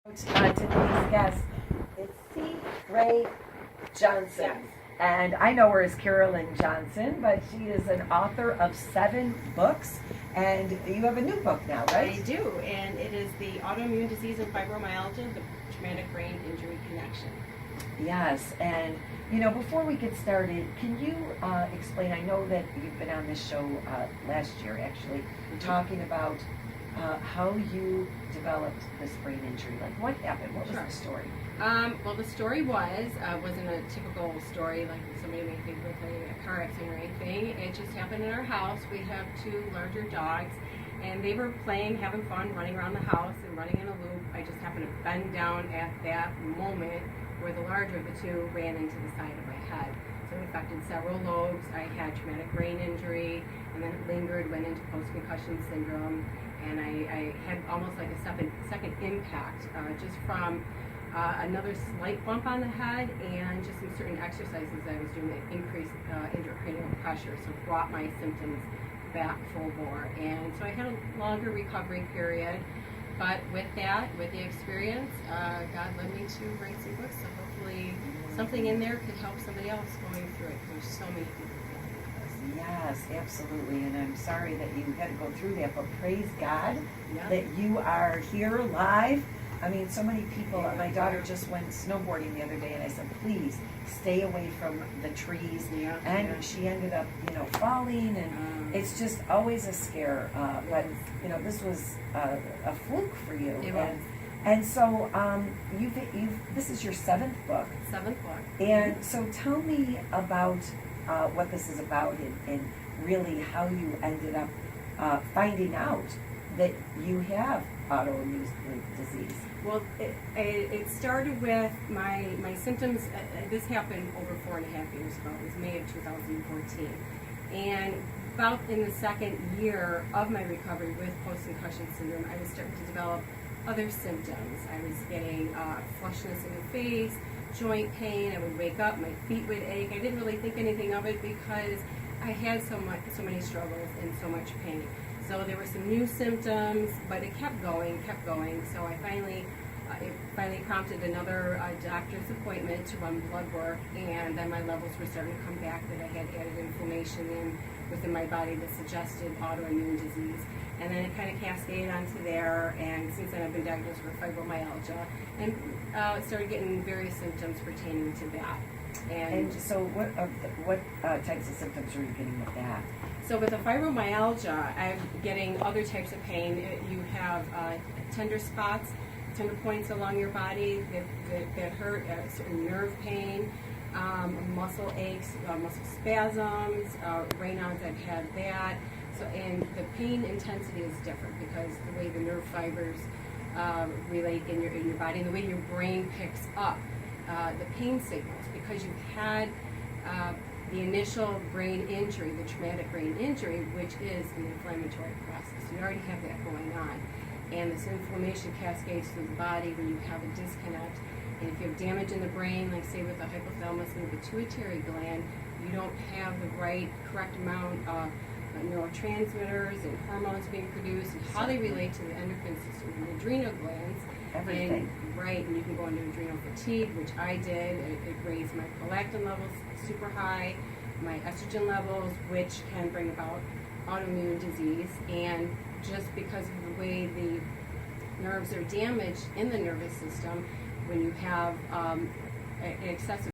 Today's guest is C Rae Johnson. Yes. And I know her as Carolyn Johnson, but she is an author of 7 books. And you have a new book now, right? I do, and it is the autoimmune disease and fibromyalgia, the traumatic brain injury connection. Yes, and you know, before we get started, can you explain? I know that you've been on this show last year, actually, talking about how you developed this brain injury. Like, what happened? What was Sure. the story? Well, the story wasn't a typical story like somebody may think with a car accident or anything. It just happened in our house. We have 2 larger dogs, and they were playing, having fun, running around the house and running in a loop. I just happened to bend down at that moment where the larger of the 2 ran into the side of my head. So it affected several lobes. I had traumatic brain injury, and then it lingered, went into post-concussion syndrome, and I had almost like a second impact just from another slight bump on the head and just some certain exercises I was doing that increased intracranial pressure, so it brought my symptoms back full bore. And so I had a longer recovery period, but with the experience, God led me to write some books, so hopefully something in there could help somebody else going through it. There's so many people dealing with this. Yes, absolutely. And I'm sorry that you had to go through that, but praise God Yeah. that you are here live. I mean, so many people. My daughter just went snowboarding the other day, and I said, please stay away from the trees. Yeah, And yeah. she ended up, falling, and it's just always a scare. But this was a fluke for you. It was. And so you've this is your 7th book. 7th book. And so tell me about what this is about and really how you ended up finding out that you have autoimmune disease. Well, it started with my symptoms. This happened over 4.5 years ago. It was May of 2014. And about in the 2nd year of my recovery with post-concussion syndrome, I was starting to develop other symptoms. I was getting flushness in the face, joint pain. I would wake up, my feet would ache. I didn't really think anything of it because I had so many struggles and so much pain. So there were some new symptoms, but it kept going. So I it finally prompted another doctor's appointment to run blood work, and then my levels were starting to come back that I had added inflammation within my body that suggested autoimmune disease. And then it kind of cascaded onto there, and since then I've been diagnosed with fibromyalgia, and started getting various symptoms pertaining to that. And so what types of symptoms are you getting with that? So with the fibromyalgia, I'm getting other types of pain. You have tender spots, tender points along your body that hurt, certain nerve pain, muscle aches, muscle spasms, Raynaud's, I've had that. So, and the pain intensity is different because the way the nerve fibers relate in your body and the way your brain picks up the pain signals, because you've had the initial brain injury, the traumatic brain injury, which is an inflammatory process. You already have that going on. And this inflammation cascades through the body when you have a disconnect. And if you have damage in the brain, like say with the hypothalamus and the pituitary gland, you don't have the correct amount of neurotransmitters and hormones being produced and how they relate to the endocrine system and the adrenal glands. Everything. And you can go into adrenal fatigue, which I did. It raised my prolactin levels super high, my estrogen levels, which can bring about autoimmune disease. And just because of the way the nerves are damaged in the nervous system, when you have an excessive